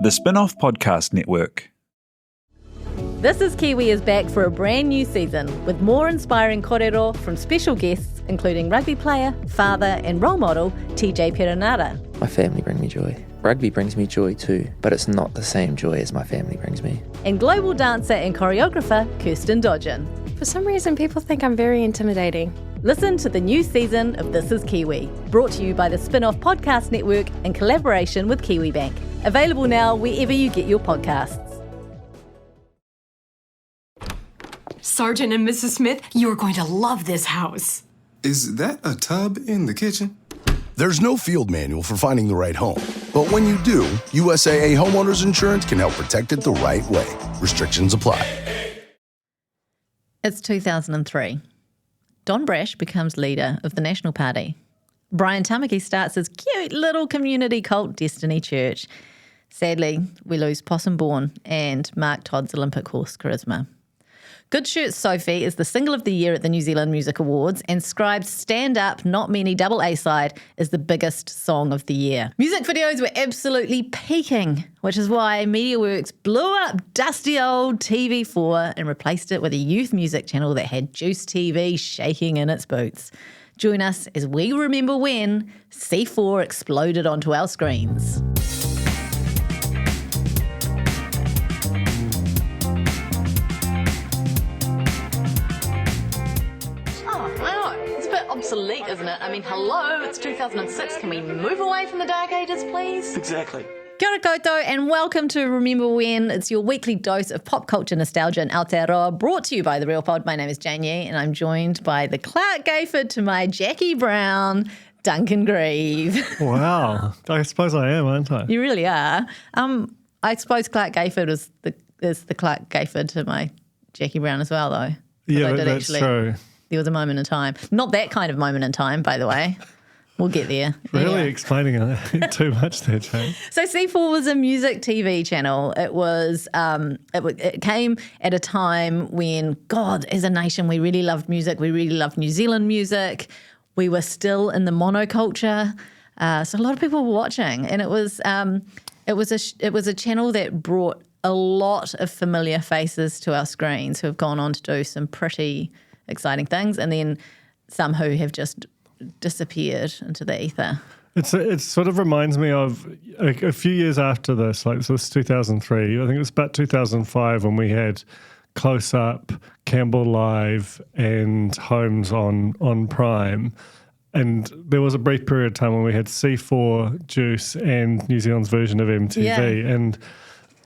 The Spin-off Podcast Network. This is Kiwi is back for a brand new season with more inspiring kōrero from special guests including rugby player, father and role model TJ Perenara. My family bring me joy. Rugby brings me joy too, but it's not the same joy as my family brings me. And global dancer and choreographer Kirsten Dodgen. For some reason, people think I'm very intimidating. Listen to the new season of This is Kiwi, brought to you by the Spin-off Podcast Network in collaboration with KiwiBank. Available now wherever you get your podcasts. Sergeant and Mrs. Smith, you're going to love this house. Is that a tub in the kitchen? There's no field manual for finding the right home. But when you do, USAA Homeowners Insurance can help protect it the right way. Restrictions apply. It's 2003. Don Brash becomes leader of the National Party. Brian Tamaki starts his cute little community cult Destiny Church. Sadly, we lose Possum Bourne and Mark Todd's Olympic horse Charisma. Good Shirt Sophie is the single of the year at the New Zealand Music Awards, and Scribe's Stand Up, Not Many double A side is the biggest song of the year. Music videos were absolutely peaking, which is why MediaWorks blew up dusty old TV4 and replaced it with a youth music channel that had Juice TV shaking in its boots. Join us as we remember when C4 exploded onto our screens. Obsolete, isn't it? I mean, hello, it's 2006. Can we move away from the dark ages, please? Exactly. Kia ora koutou and welcome to Remember When. It's your weekly dose of pop culture nostalgia and Aotearoa, brought to you by The Real Pod. My name is Jane Yee and I'm joined by the Clark Gayford to my Jackie Brown, Duncan Grieve. Wow. I suppose I am, aren't I? You really are. I suppose Clark Gayford is the Clark Gayford to my Jackie Brown as well, though. Yeah, that's true. There was a moment in time. Not that kind of moment in time, by the way. We'll get there. Really explaining it too much there, Jane. So C4 was a music TV channel. It was it came at a time when, God, as a nation, we really loved music. We really loved New Zealand music. We were still in the monoculture. So a lot of people were watching. And it was a channel that brought a lot of familiar faces to our screens who have gone on to do some pretty exciting things, and then some who have just disappeared into the ether. It sort of reminds me of a few years after this, like so it was 2003. I think it was about 2005 when we had Close Up, Campbell Live, and Holmes on Prime. And there was a brief period of time when we had C4, Juice, and New Zealand's version of MTV. Yeah. And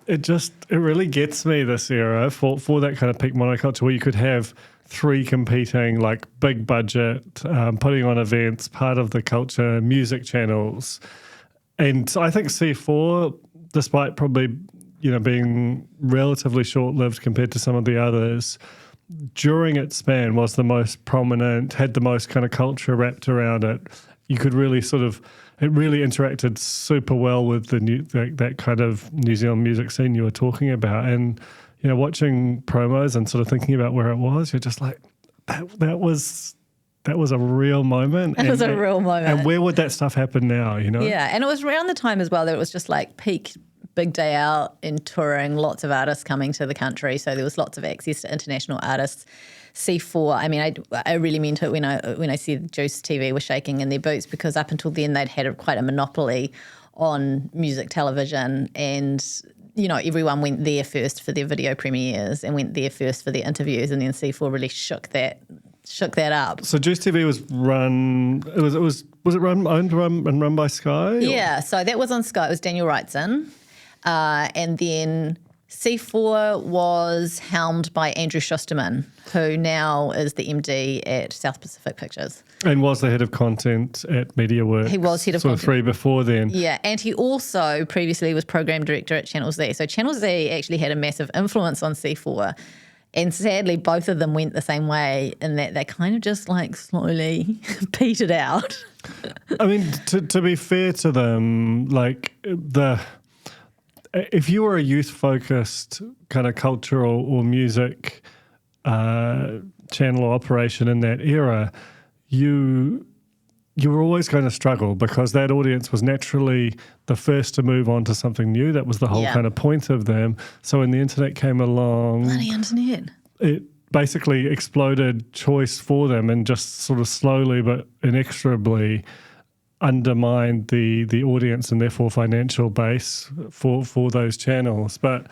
it really gets me, this era, for that kind of peak monoculture where you could have three competing, like, big budget, putting on events, part of the culture, music channels. And I think C4, despite probably, being relatively short-lived compared to some of the others, during its span was the most prominent, had the most kind of culture wrapped around it. You could really it really interacted super well with that kind of New Zealand music scene you were talking about. And watching promos and sort of thinking about where it was, you're just like, that was a real moment. It was a real moment. And where would that stuff happen now, Yeah, and it was around the time as well that it was just like peak big day out and touring, lots of artists coming to the country. So there was lots of access to international artists. C4, I mean, I really meant it when I said Juice TV was shaking in their boots, because up until then they'd had quite a monopoly on music television, and everyone went there first for their video premieres and went there first for their interviews, and then C4 really shook that up. So Juice TV was run. Was it owned and run by Sky? Yeah, so that was on Sky. It was Daniel Wrightson, and then C4 was helmed by Andrew Schusterman, who now is the MD at South Pacific Pictures. And was the head of content at MediaWorks. He was head of content. content. Sort of 3 before then. Yeah, and he also previously was program director at Channel Z. So Channel Z actually had a massive influence on C4. And sadly, both of them went the same way in that they kind of just like slowly petered out. I mean, to be fair to them, like if you were a youth-focused kind of cultural or music channel or operation in that era, you you were always going to struggle because that audience was naturally the first to move on to something new. That was the whole kind of point of them. So when the internet came along, Bloody internet. it basically exploded choice for them and just sort of slowly but inexorably undermined the audience and therefore financial base for those channels. But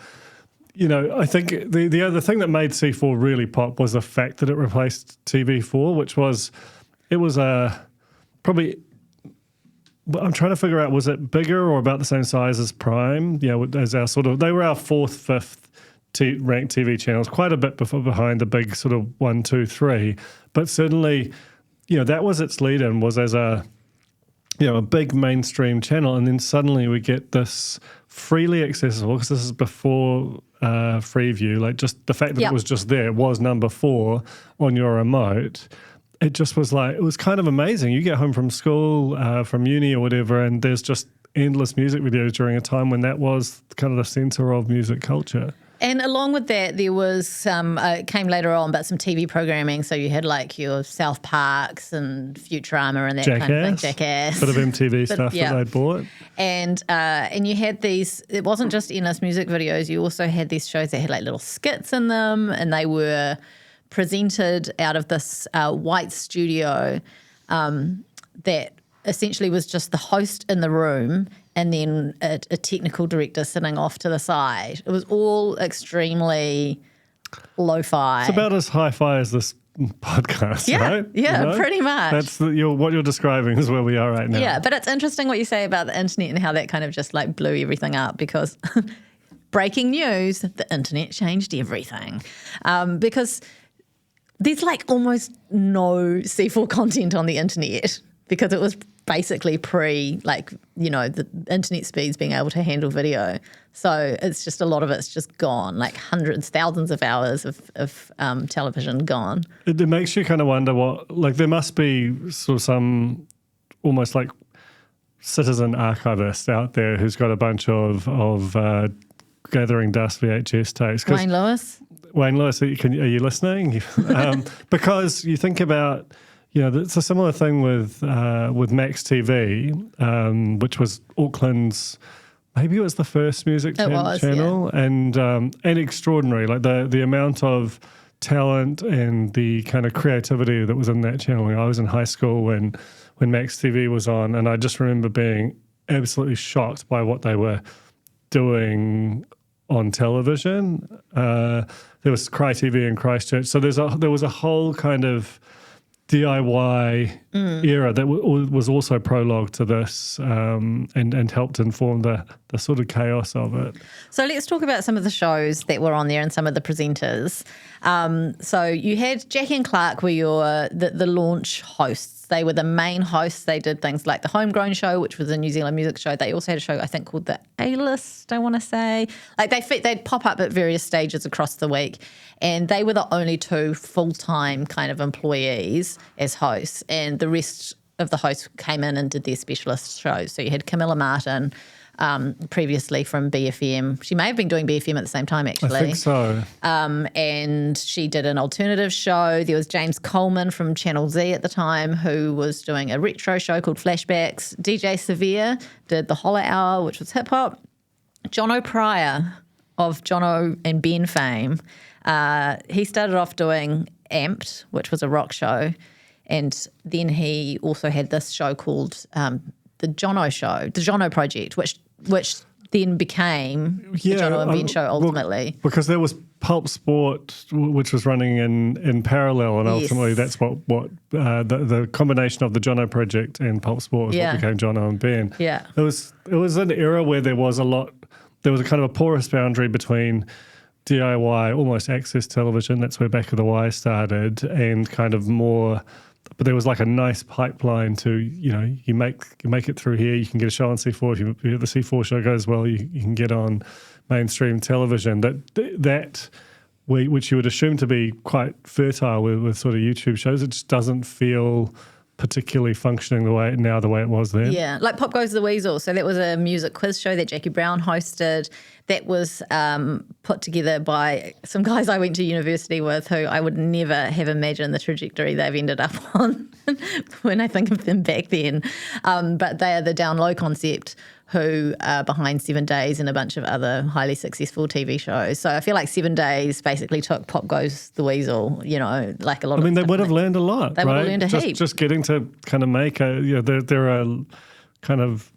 I think the other thing that made C4 really pop was the fact that it replaced TV4, which was probably, I'm trying to figure out, was it bigger or about the same size as Prime? As our they were our fourth, fifth ranked TV channels, quite a bit behind the big sort of 1, 2, 3. But certainly, that was its lead-in, was as a big mainstream channel, and then suddenly we get this freely accessible, because this is before Freeview, like just the fact that it was just there, it was number 4 on your remote. It just was like, it was kind of amazing. You get home from school, from uni or whatever, and there's just endless music videos during a time when that was kind of the center of music culture. And along with that, there was some, it came later on, but some TV programming. So you had like your South Parks and Futurama and that kind of thing. Jackass. Bit of MTV stuff that they'd bought. And you had these, it wasn't just endless music videos, you also had these shows that had like little skits in them, and they were presented out of this white studio that essentially was just the host in the room and then a technical director sitting off to the side. It was all extremely lo-fi. It's about as hi-fi as this podcast, right? Yeah, pretty much. That's what you're describing is where we are right now. Yeah, but it's interesting what you say about the internet and how that kind of just like blew everything up, because breaking news, the internet changed everything. Because there's like almost no C4 content on the internet, because it was basically the internet speeds being able to handle video. So it's just a lot of it's just gone, like hundreds, thousands of hours of television gone. It makes you kind of wonder there must be sort of some almost like citizen archivist out there who's got a bunch of gathering dust VHS tapes. Wayne Lewis, are you listening? Because you think about, it's a similar thing with Max TV, which was Auckland's, maybe it was the first music channel, and extraordinary. Like the amount of talent and the kind of creativity that was in that channel. I was in high school when Max TV was on, and I just remember being absolutely shocked by what they were doing on television. There was Cry TV in Christchurch, so there was a whole kind of DIY era that was also prologue to this, and helped inform the sort of chaos of it. So let's talk about some of the shows that were on there and some of the presenters. So you had Jackie and Clark were the launch hosts. They were the main hosts. They did things like the Homegrown Show, which was a New Zealand music show. They also had a show, I think, called the A-List, I want to say. Like they'd pop up at various stages across the week, and they were the only 2 full-time kind of employees as hosts, and the rest of the hosts came in and did their specialist shows. So you had Camilla Martin, previously from BFM. She may have been doing BFM at the same time, actually. I think so. And she did an alternative show. There was James Coleman from Channel Z at the time, who was doing a retro show called Flashbacks. DJ Severe did the Holler Hour, which was hip-hop. Jono Pryor of Jono and Ben fame, he started off doing Amped, which was a rock show. And then he also had this show called the Jono Show, the Jono Project, which then became the Jono and Ben Show ultimately. Because there was Pulp Sport, which was running in parallel, and ultimately that's what the combination of the Jono Project and Pulp Sport was what became Jono and Ben. Yeah, it was an era where there was a kind of a porous boundary between DIY, almost access television. That's where Back of the Wire started, and kind of more. But there was like a nice pipeline to, you make it through here. You can get a show on C4. If the C4 show goes well, you can get on mainstream television. That which you would assume to be quite fertile with sort of YouTube shows, it just doesn't feel particularly functioning the way it was then. Yeah, like Pop Goes the Weasel. So that was a music quiz show that Jackie Brown hosted that was put together by some guys I went to university with who I would never have imagined the trajectory they've ended up on when I think of them back then. But they are the Down Low concept who are behind 7 Days and a bunch of other highly successful TV shows. So I feel like 7 Days basically took Pop Goes the Weasel, like a lot of... I mean, they would have learned a lot, They would have learned a heap. Just getting to kind of make there are kind of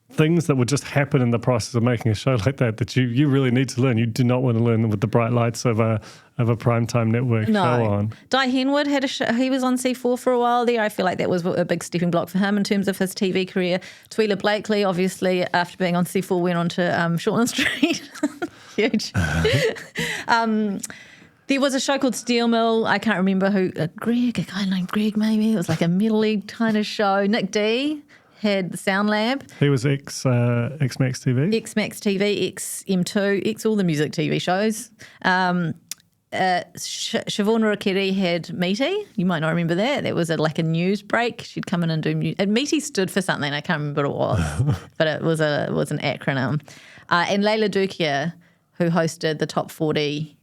things that would just happen in the process of making a show like that you really need to learn. You do not want to learn them with the bright lights of a primetime network show on. Di Henwood had a show. He was on C4 for a while there. I feel like that was a big stepping block for him in terms of his TV career. Twyla Blakely, obviously, after being on C4, went on to Shortland Street. Huge. There was a show called Steel Mill. I can't remember who. A guy named Greg maybe. It was like a Metal League kind of show. Nick D had the Sound Lab. He was ex-Max TV. Ex-Max TV, ex-M2, ex all the music TV shows. Siobhan Rakeri had Meaty. You might not remember that. That was like a news break. She'd come in and do news. And Meaty stood for something. I can't remember what it was, but it was an acronym. And Layla Dukia, who hosted the Top 40.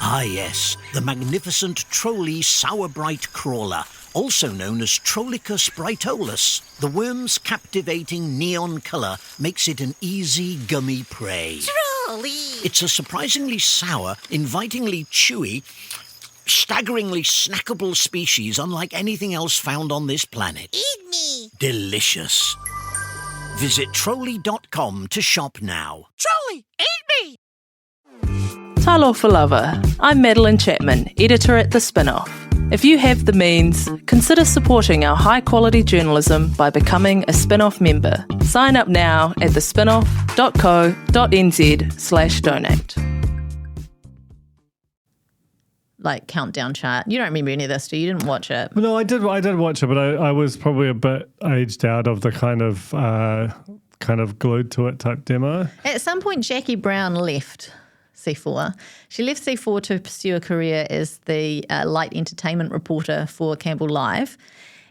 Ah yes, the magnificent Trolley Sourbright Crawler, also known as Trollicus brightolus. The worm's captivating neon colour makes it an easy gummy prey. Trolley! It's a surprisingly sour, invitingly chewy, staggeringly snackable species unlike anything else found on this planet. Eat me! Delicious. Visit trolley.com to shop now. Trolley, eat me! Talo for Lover. I'm Madeline Chapman, editor at The Spinoff. If you have the means, consider supporting our high-quality journalism by becoming a Spinoff member. Sign up now at thespinoff.co.nz/donate. Like countdown chart. You don't remember any of this, do you? You didn't watch it. No, I did watch it, but I was probably a bit aged out of the kind of glued to it type demo. At some point, Jackie Brown left C4. She left C4 to pursue a career as the light entertainment reporter for Campbell Live.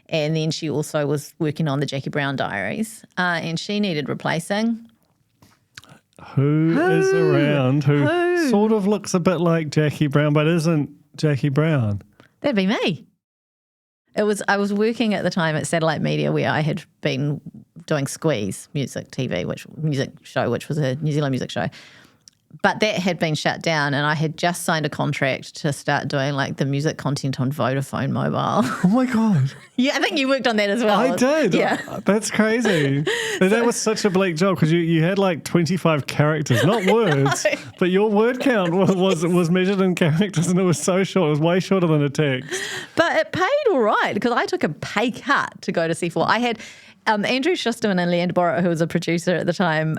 And then she also was working on the Jackie Brown Diaries. And she needed replacing. Who is around who sort of looks a bit like Jackie Brown but isn't Jackie Brown? That'd be me. I was working at the time at Satellite Media where I had been doing Squeeze music show, which was a New Zealand music show. But that had been shut down and I had just signed a contract to start doing like the music content on Vodafone Mobile. Oh my God. Yeah, I think you worked on that as well. I did. Yeah. That's crazy. That was such a bleak job because you had like 25 characters, not words, but your word count was measured in characters and it was so short. It was way shorter than a text. But it paid all right because I took a pay cut to go to C4. I had Andrew Schusterman and Leanne Borrett, who was a producer at the time,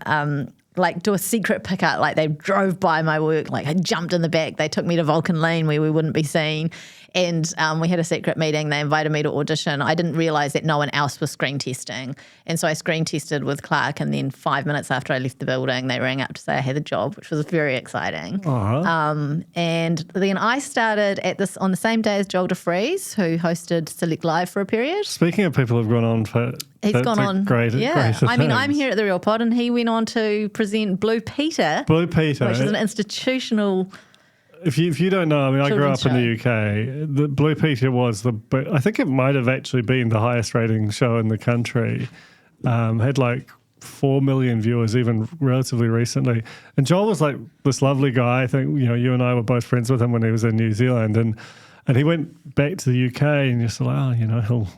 do a secret pickup. Like they drove by my work, like I jumped in the back. They took me to Vulcan Lane where we wouldn't be seen. And we had a secret meeting. They invited me to audition. I didn't realise that no one else was screen testing. And so I screen tested with Clark. And then 5 minutes after I left the building, they rang up to say I had the job, which was very exciting. Uh-huh. And then I started on the same day as Joel DeFries, who hosted Select Live for a period. Speaking of people who've gone on for He's gone on. Great, yeah. greater I mean, things. I'm here at the Real Pod, and he went on to present Blue Peter. Blue Peter. Which is an institutional. If you don't know, I mean, I grew up children's in the UK. The Blue Peter was I think it might have actually been the highest rating show in the country. Had like 4 million viewers even relatively recently. And Joel was like this lovely guy. I think, you and I were both friends with him when he was in New Zealand. And he went back to the UK and you're sort of like, he'll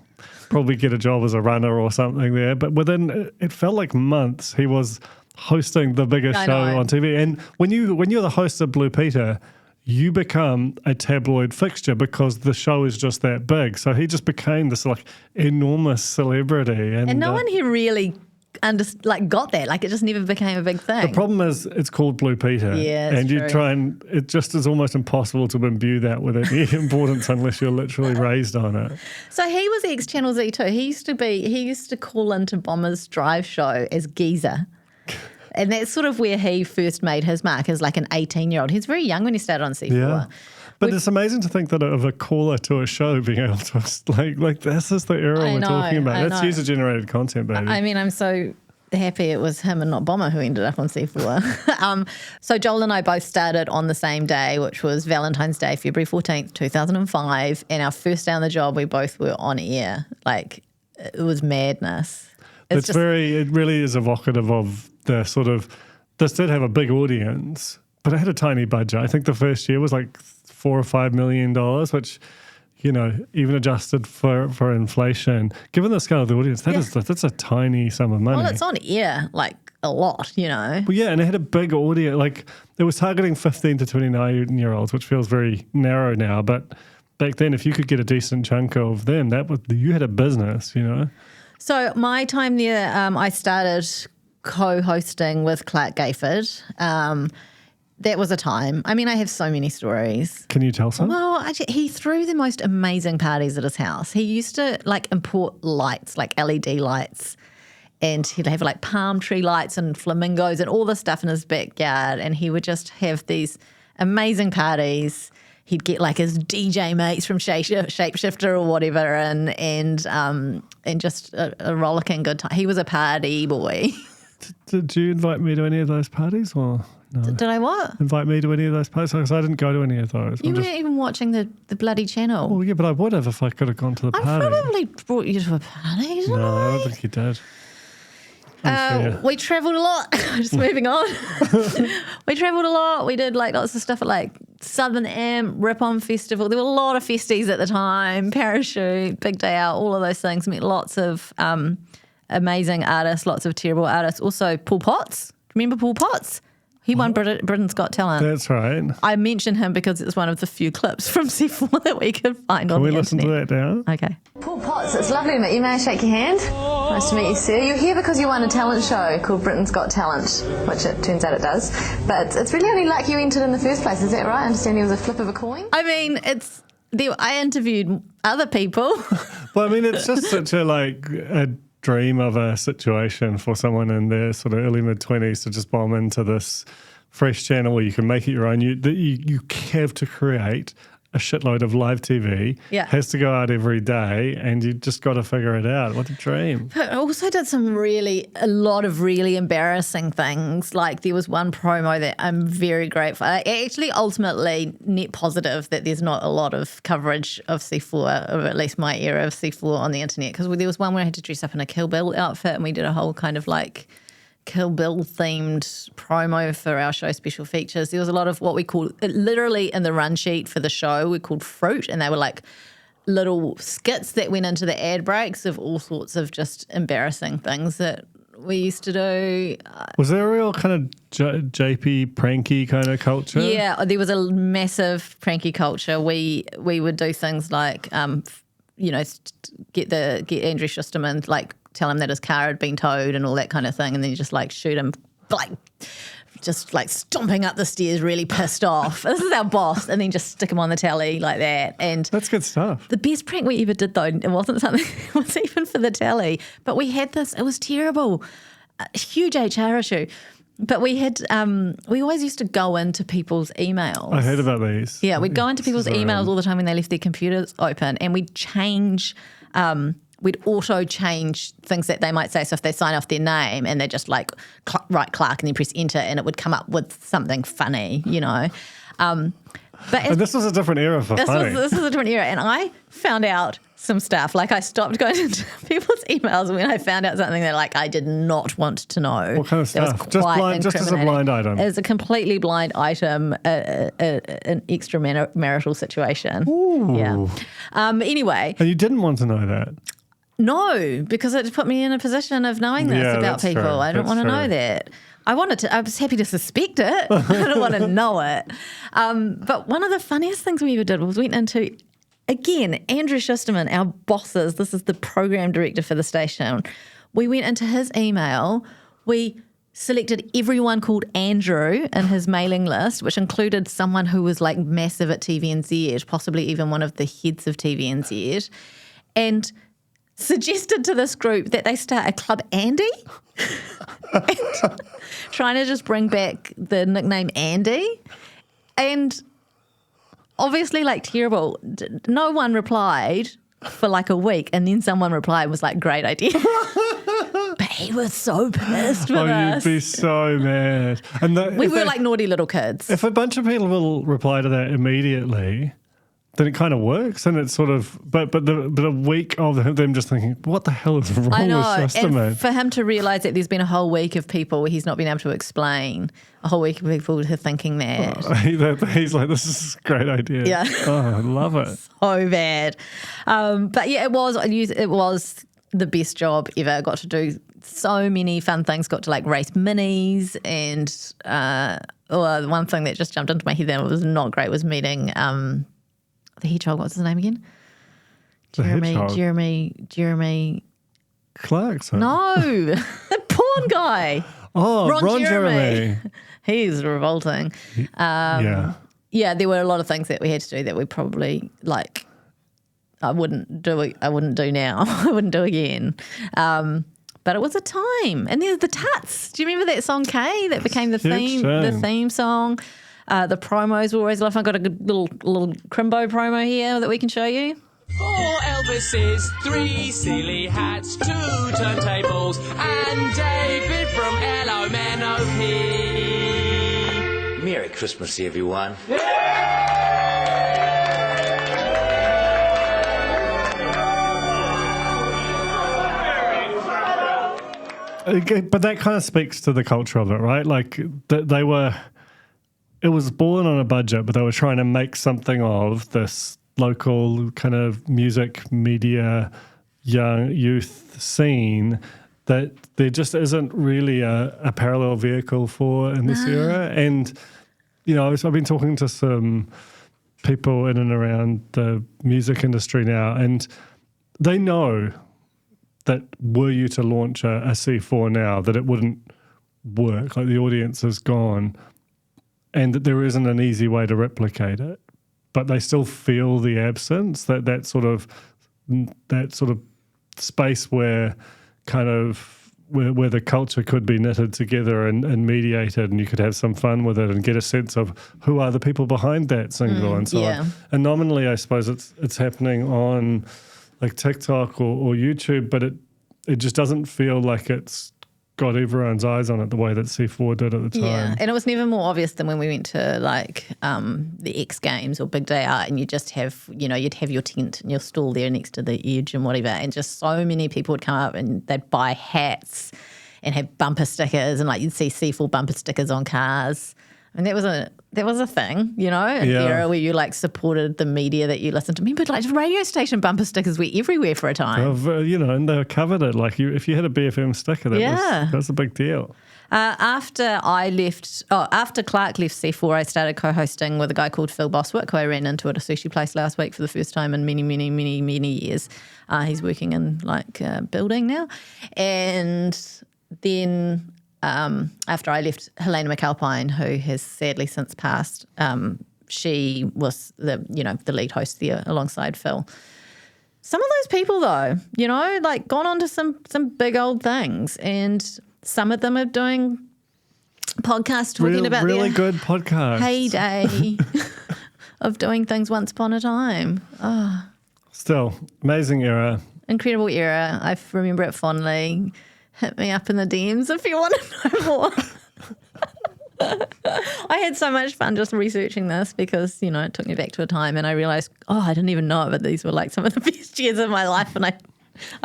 probably get a job as a runner or something there. But within, it felt like months, he was hosting the biggest show on TV. And when you're the host of Blue Peter, you become a tabloid fixture because the show is just that big. So he just became this like enormous celebrity. And no one here really got that. Like it just never became a big thing. The problem is it's called Blue Peter. Yeah, and true. you try and it just is almost impossible to imbue that with any importance unless you're literally raised on it. So he was ex-Channel Z too. He used to call into Bomber's Drive show as Geezer. And that's sort of where he first made his mark as like an 18-year-old. He's very young when he started on C4. Yeah. But it's amazing to think that of a caller to a show being able to, like this is the era we're talking about. That's user-generated content, baby. I mean, I'm so happy it was him and not Bomber who ended up on C4. So Joel and I both started on the same day, which was Valentine's Day, February 14th, 2005. And our first day on the job, we both were on air. Like, it was madness. It really is evocative of the sort of, this did have a big audience, but it had a tiny budget. I think the first year was like $4 or $5 million, which, you know, even adjusted for inflation, given the scale of the audience, that's a tiny sum of money. Well, it's on air, like a lot, you know. Well, yeah, and it had a big audience. Like, it was targeting 15 to 29-year-olds, which feels very narrow now, but back then, if you could get a decent chunk of them, you had a business, you know. So my time there, I started co-hosting with Clark Gayford. That was a time. I mean, I have so many stories. Can you tell some? Well, actually, he threw the most amazing parties at his house. He used to import lights, like LED lights, and he'd have like palm tree lights and flamingos and all this stuff in his backyard. And he would just have these amazing parties. He'd get like his DJ mates from Shapeshifter or whatever, and just a rollicking good time. He was a party boy. Did you invite me to any of those parties, or no? Did I what? Invite me to any of those parties? Because I didn't go to any of those. You weren't even watching the bloody channel. Well, yeah, but I would have if I could have gone to the party. I probably brought you to a party, didn't No, I? I don't think you did. We travelled a lot. Just moving on. We travelled a lot. We did like lots of stuff at like Southern Amp, Rip-On Festival. There were a lot of festies at the time. Parachute, Big Day Out, all of those things. Met lots of amazing artists, lots of terrible artists. Also, Paul Potts. Remember Paul Potts? He won Britain's Got Talent. That's right. I mentioned him because it's one of the few clips from C4 that we could find on the internet. Can we listen to that now? Okay. Paul Potts, it's lovely to meet you. May I shake your hand? Nice to meet you, sir. You're here because you won a talent show called Britain's Got Talent, which it turns out it does. But it's really only luck you entered in the first place, is that right? I understand it was a flip of a coin. I mean, I interviewed other people. Well, I mean, it's just such a dream of a situation for someone in their sort of early mid-20s to just bomb into this fresh channel where you can make it your own. You have to create a shitload of live TV. Yeah. Has to go out every day, and you just got to figure it out. What a dream. But I also did a lot of really embarrassing things. Like there was one promo that I'm very grateful. I actually ultimately net positive that there's not a lot of coverage of C4, or at least my era of C4 on the internet, because there was one where I had to dress up in a Kill Bill outfit and we did a whole kind of like Kill Bill themed promo for our show special features. There was a lot of what we call, literally in the run sheet for the show, we called fruit, and they were like little skits that went into the ad breaks of all sorts of just embarrassing things that we used to do. Was there a real kind of JP pranky kind of culture? Yeah, there was a massive pranky culture. We would do things like, get Andrew Schusterman, like tell him that his car had been towed and all that kind of thing, and then you just like shoot him, like just like stomping up the stairs, really pissed off. This is our boss, and then just stick him on the telly like that. And that's good stuff. The best prank we ever did, though, it wasn't something. It was even for the telly, but we had this. It was terrible, a huge HR issue. But we had, we always used to go into people's emails. I heard about these. Yeah, we'd go into people's emails all the time when they left their computers open, and we'd change. We'd auto change things that they might say. So if they sign off their name and they're just like write Clark and then press enter, and it would come up with something funny, you know. And this was a different era for funny. This was a different era, and I found out some stuff. Like I stopped going into people's emails when I found out something that like I did not want to know. What kind of stuff? Just as a blind item. As a completely blind item, an extramarital situation. Ooh. Yeah. Anyway. And you didn't want to know that? No, because it put me in a position of knowing this about people. True. I don't want to know that. I was happy to suspect it. I don't want to know it. But one of the funniest things we ever did was went into, again, Andrew Schusterman, our bosses, this is the program director for the station. We went into his email. We selected everyone called Andrew in his mailing list, which included someone who was like massive at TVNZ, possibly even one of the heads of TVNZ, and suggested to this group that they start a Club Andy, and trying to just bring back the nickname Andy. And obviously like terrible. No one replied for like a week, and then someone replied and was like, great idea. But he was so pissed with us. You'd be so mad. And we were like naughty little kids. If a bunch of people will reply to that immediately, then it kind of works, and it's sort of, but a week of them just thinking, what the hell is wrong with Sister Man? For him to realise that there's been a whole week of people where he's not been able to explain, a whole week of people who are thinking that. He's like, this is a great idea. Yeah. Oh, I love it. So bad. But yeah, it was the best job ever. Got to do so many fun things, got to like race minis, and the one thing that just jumped into my head that was not great was meeting the hedgehog. What's his name again? Jeremy Clarkson. No, the porn guy. Oh, Ron Jeremy. He's revolting. Yeah, there were a lot of things that we had to do that we probably like. I wouldn't do now. I wouldn't do again. But it was a time. And there's the Tuts. Do you remember that song Kay that became the theme song? The promos were always lovely. I've got a good little Crimbo promo here that we can show you. 4 Elvises, 3 silly hats, 2 turntables, and David from LOMNOP. Merry Christmas, everyone. But that kind of speaks to the culture of it, right? Like it was born on a budget, but they were trying to make something of this local kind of music, media, young youth scene that there just isn't really a parallel vehicle for in this era. And, you know, I've been talking to some people in and around the music industry now, and they know that were you to launch a C4 now, that it wouldn't work. Like the audience is gone, and that there isn't an easy way to replicate it. But they still feel the absence, that sort of space where kind of where the culture could be knitted together and mediated, and you could have some fun with it and get a sense of who are the people behind that single and so on. And nominally, I suppose it's happening on like TikTok or YouTube, but it just doesn't feel like it's got everyone's eyes on it the way that C4 did at the time. Yeah, and it was never more obvious than when we went to like the X Games or Big Day Out, and you just have, you know, you'd have your tent and your stall there next to the edge and whatever, and just so many people would come up and they'd buy hats and have bumper stickers, and like you'd see C4 bumper stickers on cars. And that was a thing, you know, an era where you like supported the media that you listened to. Remember, like radio station bumper stickers were everywhere for a time. You know, and they covered it. Like if you had a BFM sticker, that was a big deal. After Clark left C4, I started co-hosting with a guy called Phil Boswick, who I ran into at a sushi place last week for the first time in many, many, many, many years. He's working in like building now. And then after I left, Helena McAlpine, who has sadly since passed, she was the lead host there alongside Phil. Some of those people, though, you know, like gone on to some big old things, and some of them are doing podcasts talking about really their good podcasts. Heyday of doing things once upon a time. Oh. Still, amazing era. Incredible era. I remember it fondly. Hit me up in the DMs if you want to know more. I had so much fun just researching this because, you know, it took me back to a time and I realised, I didn't even know it, but these were like some of the best years of my life, and I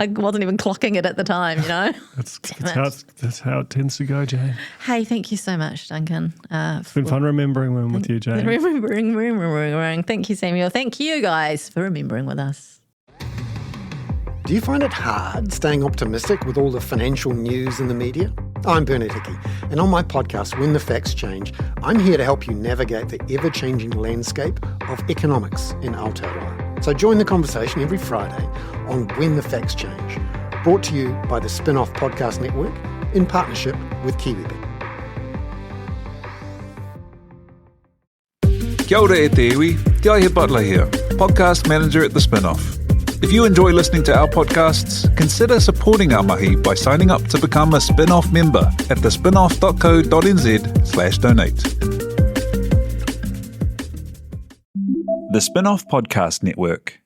wasn't even clocking it at the time, you know. That's how it tends to go, Jane. Hey, thank you so much, Duncan. It's been fun remembering one with you, Jane. Remembering. Thank you, Samuel. Thank you, guys, for remembering with us. Do you find it hard staying optimistic with all the financial news in the media? I'm Bernard Hickey, and on my podcast, When the Facts Change, I'm here to help you navigate the ever-changing landscape of economics in Aotearoa. So join the conversation every Friday on When the Facts Change, brought to you by the Spin-Off Podcast Network in partnership with KiwiBet. Kia ora e te iwi, Te Aihe Butler here, podcast manager at The Spin-Off. If you enjoy listening to our podcasts, consider supporting our mahi by signing up to become a Spin-Off member at thespinoff.co.nz/donate. the Spin-off Podcast Network.